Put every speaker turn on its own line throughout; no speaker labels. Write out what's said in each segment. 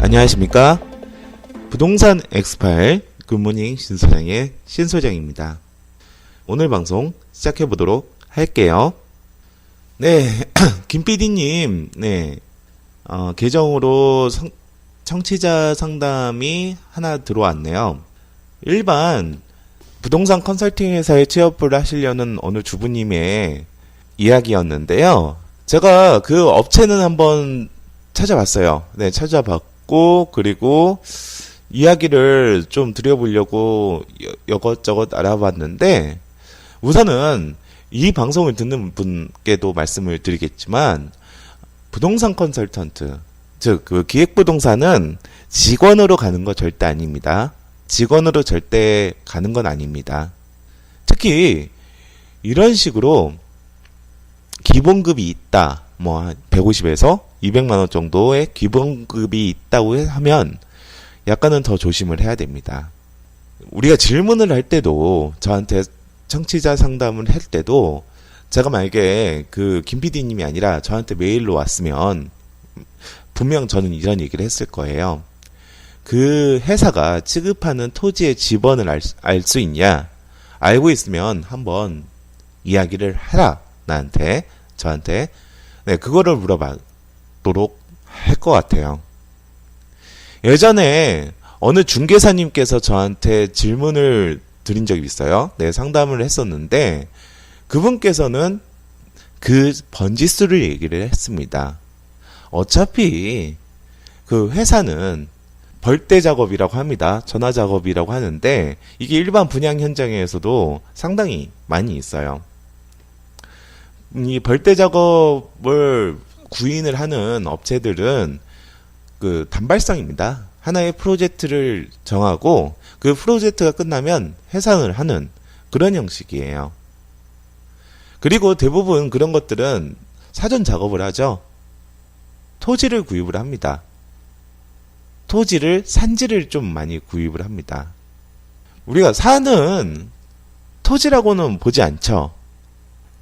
안녕하십니까? 부동산 엑스파일 굿모닝 신소장의 신소장입니다. 오늘 방송 시작해보도록 할게요. 네, 김PD님, 계정으로 청취자 상담이 하나 들어왔네요. 일반 부동산 컨설팅 회사에 취업을 하시려는 어느 주부님의 이야기였는데요. 제가 그 업체는 한번 찾아봤어요. 네, 찾아봤고, 그리고 이야기를 좀 드려보려고 이것저것 알아봤는데, 우선은 이 방송을 듣는 분께도 말씀을 드리겠지만, 부동산 컨설턴트, 즉, 그 기획부동산은 직원으로 가는 거 절대 아닙니다. 직원으로 절대 가는 건 아닙니다. 특히, 이런 식으로 기본급이 있다. 150에서 200만원 정도의 기본급이 있다고 하면 약간은 더 조심을 해야 됩니다. 우리가 질문을 할 때도 저한테 청취자 상담을 할 때도 제가 만약에 그 김PD님이 아니라 저한테 메일로 왔으면 분명 저는 이런 얘기를 했을 거예요. 그 회사가 취급하는 토지의 지번을 알 수 있냐? 알고 있으면 한번 이야기를 해라. 저한테. 네, 그거를 물어보도록 할 것 같아요. 예전에 어느 중개사님께서 저한테 질문을 드린 적이 있어요. 네, 상담을 했었는데 그분께서는 그 번지수를 얘기를 했습니다. 어차피 그 회사는 벌떼 작업이라고 합니다. 전화 작업이라고 하는데 이게 일반 분양 현장에서도 상당히 많이 있어요. 이 벌떼 작업을 구인을 하는 업체들은 그 단발성입니다. 하나의 프로젝트를 정하고 그 프로젝트가 끝나면 해산을 하는 그런 형식이에요. 그리고 대부분 그런 것들은 사전 작업을 하죠. 토지를 구입을 합니다. 산지를 좀 많이 구입을 합니다. 우리가 사는 토지라고는 보지 않죠.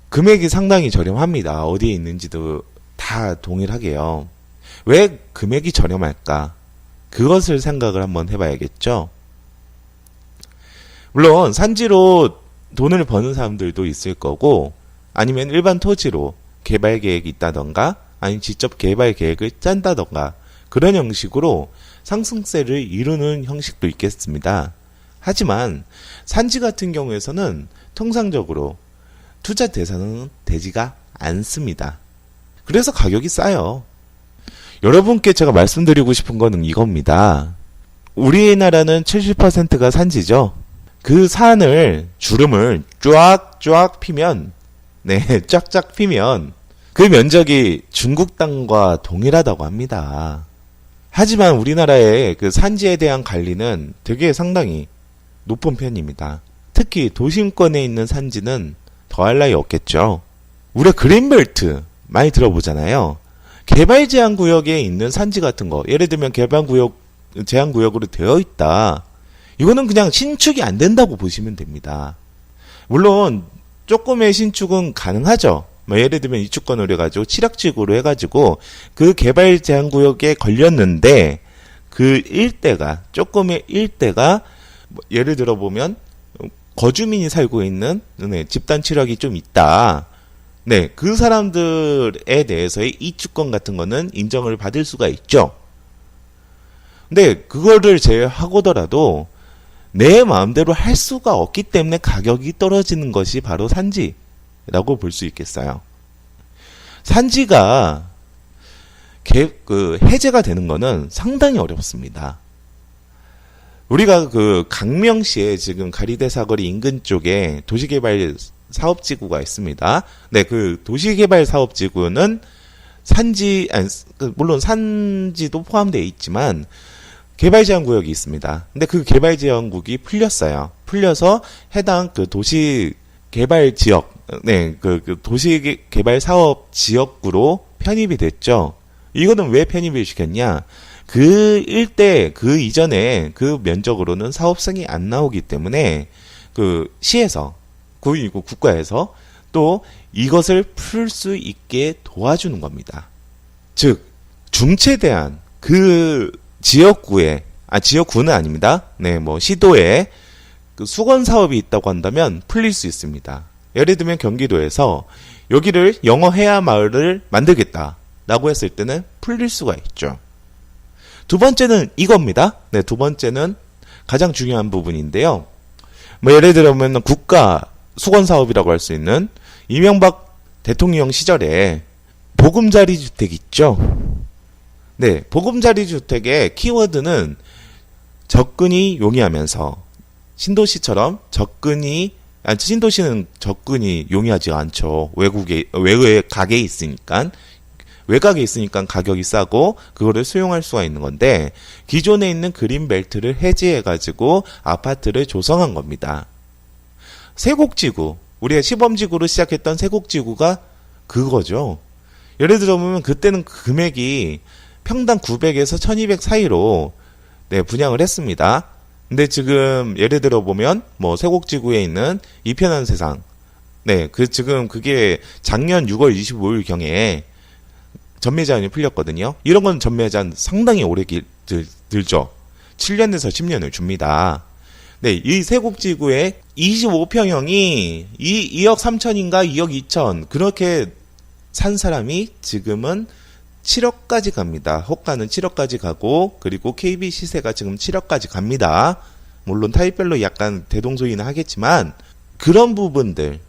금액이 상당히 저렴합니다. 어디에 있는지도 다 동일하게요. 왜 금액이 저렴할까? 그것을 생각을 한번 해봐야겠죠. 물론 산지로 돈을 버는 사람들도 있을 거고 아니면 일반 토지로 개발 계획이 있다던가 아니면 직접 개발 계획을 짠다던가 그런 형식으로 상승세를 이루는 형식도 있겠습니다. 하지만 산지 같은 경우에서는 통상적으로 투자 대상은 되지가 않습니다. 그래서 가격이 싸요. 여러분께 제가 말씀드리고 싶은 거는 이겁니다. 우리나라는 70%가 산지죠. 그 산을 주름을 쫙쫙 피면 쫙쫙 피면 그 면적이 중국 땅과 동일하다고 합니다. 하지만 우리나라의 그 산지에 대한 관리는 되게 상당히 높은 편입니다. 특히 도심권에 있는 산지는 더할 나위 없겠죠. 우리가 그린벨트 많이 들어보잖아요. 개발 제한 구역에 있는 산지 같은 거, 예를 들면 제한 구역으로 되어 있다. 이거는 그냥 신축이 안 된다고 보시면 됩니다. 물론 조금의 신축은 가능하죠. 예를 들면 이축권으로 해가지고 칠학직으로 해가지고 그 개발 제한 구역에 걸렸는데 그 조금의 일대가 예를 들어 보면 거주민이 살고 있는 집단 칠학이 좀 있다. 네, 그 사람들에 대해서의 이축권 같은 거는 인정을 받을 수가 있죠. 근데 그거를 제외하고더라도 내 마음대로 할 수가 없기 때문에 가격이 떨어지는 것이 바로 산지라고 볼 수 있겠어요. 산지가 해제가 되는 거는 상당히 어렵습니다. 우리가 그 강명시에 지금 가리대 사거리 인근 쪽에 도시개발 사업지구가 있습니다. 네, 그 도시개발 사업지구는 물론 산지도 포함되어 있지만 개발 제한 구역이 있습니다. 근데 그 개발 제한국이 풀려서 해당 그 도시 개발 지역, 그 도시 개발 사업 지역구로 편입이 됐죠. 이거는 왜 편입을 시켰냐? 그 일대, 그 이전에 그 면적으로는 사업성이 안 나오기 때문에 그 시에서, 그리고 국가에서 또 이것을 풀 수 있게 도와주는 겁니다. 즉, 중체대한 그 지역구는 아닙니다. 네, 뭐 시도에 그 수건 사업이 있다고 한다면 풀릴 수 있습니다. 예를 들면 경기도에서 여기를 영어 해야 마을을 만들겠다라고 했을 때는 풀릴 수가 있죠. 두 번째는 이겁니다. 네, 두 번째는 가장 중요한 부분인데요. 뭐 예를 들면 국가 수건 사업이라고 할 수 있는 이명박 대통령 시절에 보금자리 주택 있죠. 네, 보금자리 주택의 키워드는 접근이 용이하면서 신도시처럼 신도시는 접근이 용이하지 않죠. 외곽에 있으니까 가격이 싸고 그거를 수용할 수가 있는 건데 기존에 있는 그린벨트를 해지해가지고 아파트를 조성한 겁니다. 세곡지구, 우리가 시범지구로 시작했던 세곡지구가 그거죠. 예를 들어보면 그때는 금액이 평당 900에서 1200 사이로 네, 분양을 했습니다. 근데 지금 예를 들어 보면 뭐 세곡지구에 있는 이편한 세상, 네, 지금 그게 작년 6월 25일 경에 전매 제한이 풀렸거든요. 이런 건 전매 제한 상당히 오래 들죠. 7년에서 10년을 줍니다. 네, 이 세곡지구의 25평형이 2억 3천인가 2억 2천 그렇게 산 사람이 지금은 7억까지 갑니다. 호가는 7억까지 가고 그리고 KB 시세가 지금 7억까지 갑니다. 물론 타입별로 약간 대동소이는 하겠지만 그런 부분들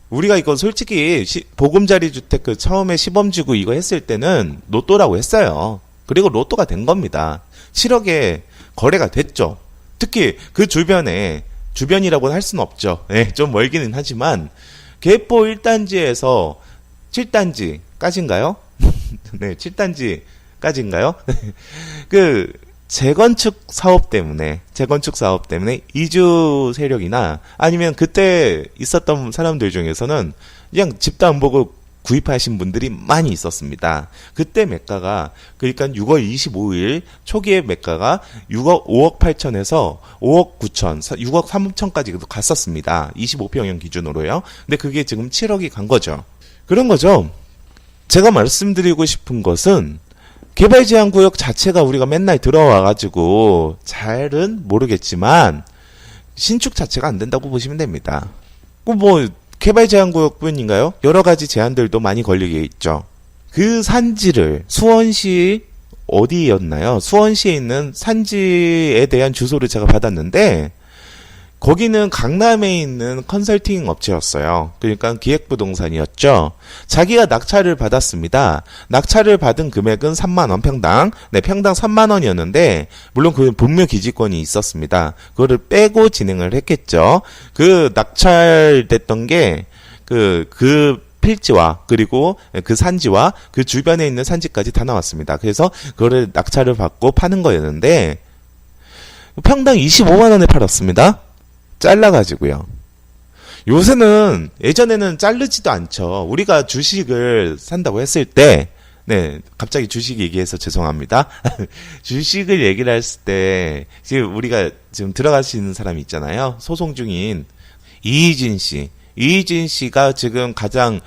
우리가 이거 솔직히 보금자리 주택 그 처음에 시범지구 이거 했을 때는 로또라고 했어요. 그리고 로또가 된 겁니다. 7억에 거래가 됐죠. 특히 그 주변이라고는 할 수는 없죠. 네, 좀 멀기는 하지만 개포 1단지에서 7단지까지인가요? 네, 7단지까지인가요? 그 재건축 사업 때문에 이주 세력이나 아니면 그때 있었던 사람들 중에서는 그냥 집도 안 보고 구입하신 분들이 많이 있었습니다. 그때 매가가 그러니까 6월 25일 초기에 매가가 5억 8천에서 5억 9천, 6억 3천까지 갔었습니다. 25평형 기준으로요. 근데 그게 지금 7억이 간 거죠. 그런 거죠. 제가 말씀드리고 싶은 것은 개발제한구역 자체가 우리가 맨날 들어와가지고 잘은 모르겠지만 신축 자체가 안 된다고 보시면 됩니다. 뭐 개발제한구역뿐인가요? 여러 가지 제한들도 많이 걸리게 있죠. 그 산지를 수원시 어디였나요? 수원시에 있는 산지에 대한 주소를 제가 받았는데 거기는 강남에 있는 컨설팅 업체였어요. 그러니까 기획부동산이었죠. 자기가 낙찰을 받았습니다. 낙찰을 받은 금액은 3만원 평당. 네, 평당 3만원이었는데 물론 그 분묘 기지권이 있었습니다. 그거를 빼고 진행을 했겠죠. 그 낙찰됐던 게 그 필지와 그리고 그 산지와 그 주변에 있는 산지까지 다 나왔습니다. 그래서 그거를 낙찰을 받고 파는 거였는데 평당 25만원에 팔았습니다. 잘라가지고요. 요새는 예전에는 자르지도 않죠. 우리가 주식을 산다고 했을 때, 네, 갑자기 주식 얘기해서 죄송합니다. 주식을 얘기를 했을 때, 지금 우리가 지금 들어가시는 사람이 있잖아요. 소송 중인 이희진 씨. 이희진 씨가 지금 가장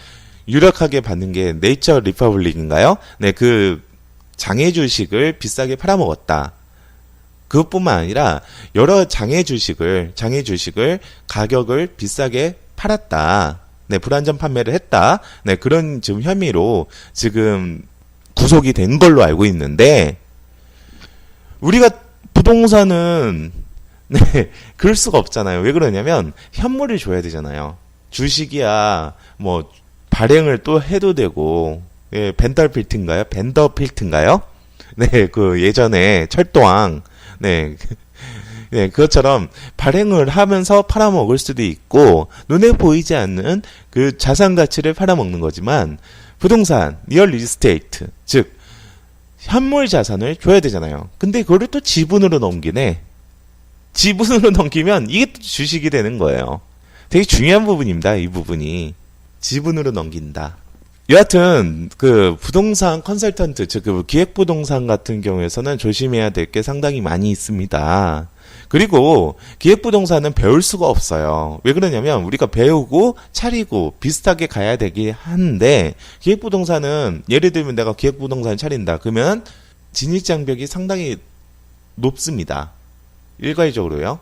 유력하게 받는 게 네이처 리퍼블릭인가요? 네, 그 장애 주식을 비싸게 팔아먹었다. 그것뿐만 아니라 여러 장애 주식을 가격을 비싸게 팔았다. 네, 불안전 판매를 했다. 네, 그런 지금 혐의로 지금 구속이 된 걸로 알고 있는데 우리가 부동산은 네, 그럴 수가 없잖아요. 왜 그러냐면 현물을 줘야 되잖아요. 주식이야 뭐 발행을 또 해도 되고 예, 벤더필트인가요? 네, 그 예전에 철도왕 네, 네, 그것처럼 발행을 하면서 팔아먹을 수도 있고 눈에 보이지 않는 그 자산 가치를 팔아먹는 거지만 부동산, 리얼 리스테이트, 즉 현물 자산을 줘야 되잖아요. 근데 그거를 또 지분으로 넘기네. 지분으로 넘기면 이게 또 주식이 되는 거예요. 되게 중요한 부분입니다. 이 부분이 지분으로 넘긴다. 여하튼 그 부동산 컨설턴트 즉 그 기획부동산 같은 경우에서는 조심해야 될 게 상당히 많이 있습니다. 그리고 기획부동산은 배울 수가 없어요. 왜 그러냐면 우리가 배우고 차리고 비슷하게 가야 되긴 하는데 기획부동산은 예를 들면 내가 기획부동산을 차린다. 그러면 진입장벽이 상당히 높습니다. 일괄적으로요.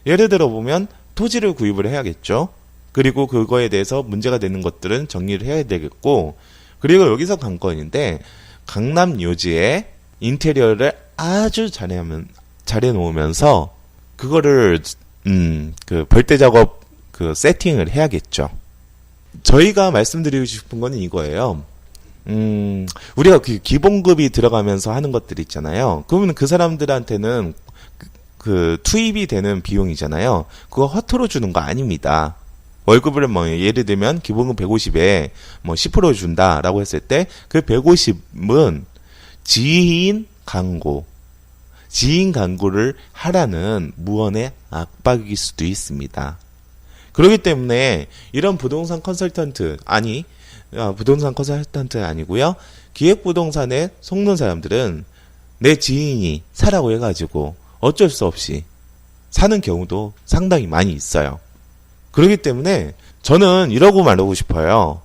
예를 들어 보면 토지를 구입을 해야겠죠. 그리고 그거에 대해서 문제가 되는 것들은 정리를 해야 되겠고, 그리고 여기서 관건인데, 강남 요지에 인테리어를 아주 잘해 놓으면서 그거를 그 벌떼 작업 그 세팅을 해야겠죠. 저희가 말씀드리고 싶은 거는 이거예요. 우리가 그 기본급이 들어가면서 하는 것들 있잖아요. 그러면 그 사람들한테는 그 투입이 되는 비용이잖아요. 그거 허투루 주는 거 아닙니다. 월급을 뭐 예를 들면 기본급 150에 뭐 10% 준다라고 했을 때 그 150은 지인 광고를 하라는 무언의 압박일 수도 있습니다. 그렇기 때문에 이런 부동산 컨설턴트 아니고요. 기획부동산에 속는 사람들은 내 지인이 사라고 해가지고 어쩔 수 없이 사는 경우도 상당히 많이 있어요. 그렇기 때문에 저는 이러고 말하고 싶어요.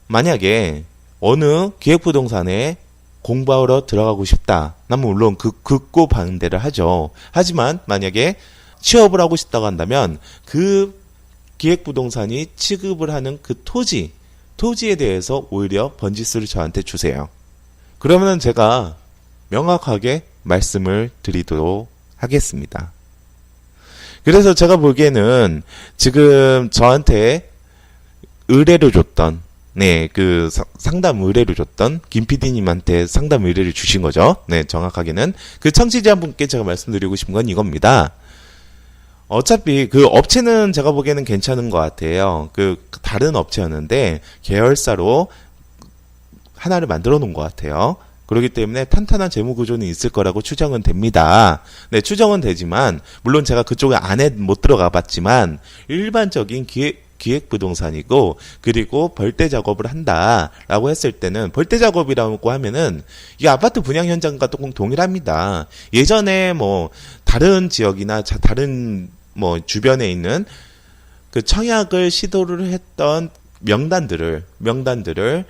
만약에 어느 기획부동산에 공부하러 들어가고 싶다. 나면 물론 극구 반대를 하죠. 하지만 만약에 취업을 하고 싶다고 한다면 그 기획부동산이 취급을 하는 그 토지에 대해서 오히려 번지수를 저한테 주세요. 그러면 제가 명확하게 말씀을 드리도록 하겠습니다. 그래서 제가 보기에는 지금 저한테 의뢰를 줬던 그 상담 의뢰를 줬던 김 PD님한테 상담 의뢰를 주신 거죠. 정확하게는 그 청취자분께 제가 말씀드리고 싶은 건 이겁니다. 어차피 그 업체는 제가 보기에는 괜찮은 것 같아요. 그 다른 업체였는데 계열사로 하나를 만들어 놓은 것 같아요. 그렇기 때문에 탄탄한 재무 구조는 있을 거라고 추정은 됩니다. 추정은 되지만 물론 제가 그쪽에 안에 못 들어가 봤지만 일반적인 기획부동산이고 그리고 벌떼 작업을 한다라고 했을 때는 벌떼 작업이라고 하면은 이 아파트 분양 현장과 또 동일합니다. 예전에 뭐 다른 지역이나 다른 뭐 주변에 있는 그 청약을 시도를 했던 명단들을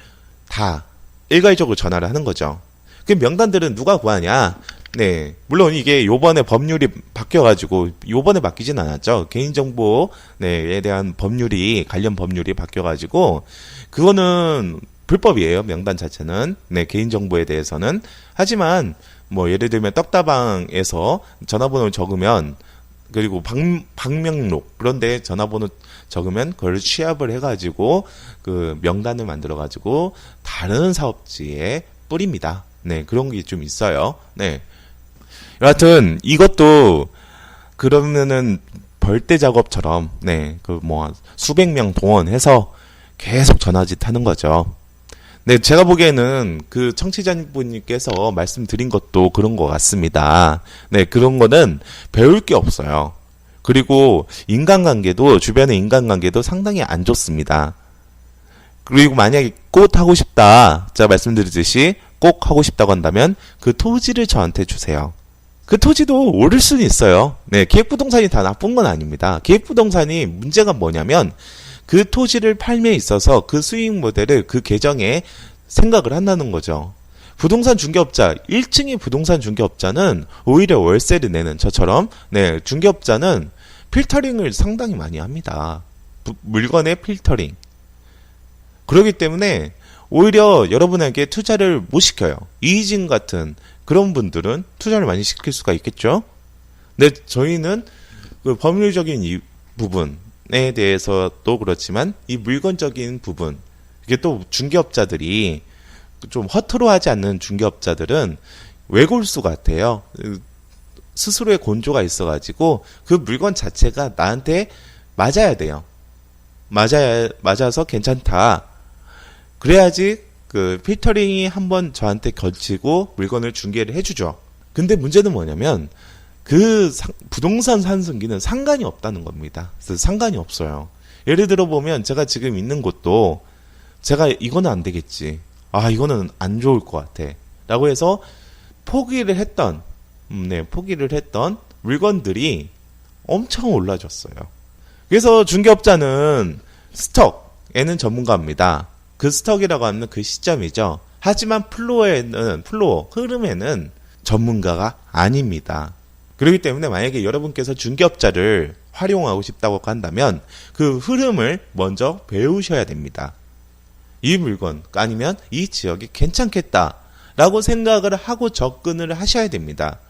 다 일괄적으로 전화를 하는 거죠. 그 명단들은 누가 구하냐? 물론 이게 요번에 법률이 바뀌어가지고, 요번에 바뀌진 않았죠. 개인정보에 대한 관련 법률이 바뀌어가지고, 그거는 불법이에요. 명단 자체는. 개인정보에 대해서는. 하지만, 뭐, 예를 들면 떡다방에서 전화번호를 적으면, 그리고 방명록, 그런데 전화번호 적으면 그걸 취합을 해가지고, 그 명단을 만들어가지고, 다른 사업지에 뿌립니다. 그런 게 좀 있어요. 여하튼 이것도 그러면은 벌떼 작업처럼 그 뭐 수백 명 동원해서 계속 전화짓 하는 거죠. 제가 보기에는 그 청취자분께서 말씀드린 것도 그런 것 같습니다. 그런 거는 배울 게 없어요. 그리고 주변의 인간관계도 상당히 안 좋습니다. 그리고 만약에 꼭 하고 싶다, 제가 말씀드렸듯이 꼭 하고 싶다고 한다면 그 토지를 저한테 주세요. 그 토지도 오를 수는 있어요. 기획부동산이 다 나쁜 건 아닙니다. 기획부동산이 문제가 뭐냐면 그 토지를 팔매에 있어서 그 수익 모델을 그 계정에 생각을 한다는 거죠. 부동산 중개업자, 1층의 부동산 중개업자는 오히려 월세를 내는 저처럼 중개업자는 필터링을 상당히 많이 합니다. 물건의 필터링. 그렇기 때문에 오히려 여러분에게 투자를 못 시켜요. 이의진 같은 그런 분들은 투자를 많이 시킬 수가 있겠죠. 근데 저희는 그 법률적인 이 부분에 대해서도 그렇지만 이 물건적인 부분, 이게 또 중개업자들이 좀 허투루 하지 않는 중개업자들은 외골수 같아요. 스스로의 곤조가 있어가지고 그 물건 자체가 나한테 맞아야 돼요. 맞아서 괜찮다. 그래야지 그 필터링이 한번 저한테 걸치고 물건을 중개를 해주죠. 근데 문제는 뭐냐면 그 부동산 상승기는 상관이 없다는 겁니다. 그래서 상관이 없어요. 예를 들어 보면 제가 지금 있는 곳도 제가 이거는 안 되겠지. 이거는 안 좋을 것 같아. 라고 해서 포기를 했던 물건들이 엄청 올라졌어요. 그래서 중개업자는 스톡에는 전문가입니다. 그 스톡이라고 하는 그 시점이죠. 하지만 플로어, 흐름에는 전문가가 아닙니다. 그렇기 때문에 만약에 여러분께서 중개업자를 활용하고 싶다고 한다면 그 흐름을 먼저 배우셔야 됩니다. 이 물건 아니면 이 지역이 괜찮겠다라고 생각을 하고 접근을 하셔야 됩니다.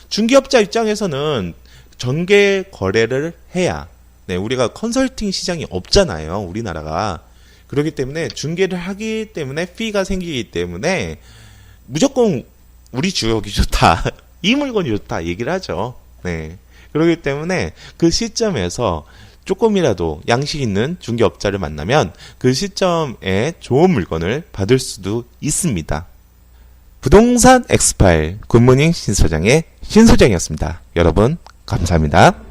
중개업자 입장에서는 전개 거래를 해야 우리가 컨설팅 시장이 없잖아요. 우리나라가. 그렇기 때문에 중개를 하기 때문에 피가 생기기 때문에 무조건 우리 지역이 좋다. 이 물건이 좋다. 얘기를 하죠. 네. 그렇기 때문에 그 시점에서 조금이라도 양식 있는 중개업자를 만나면 그 시점에 좋은 물건을 받을 수도 있습니다. 부동산 엑스파일 굿모닝 신소장의 신소장이었습니다. 여러분 감사합니다.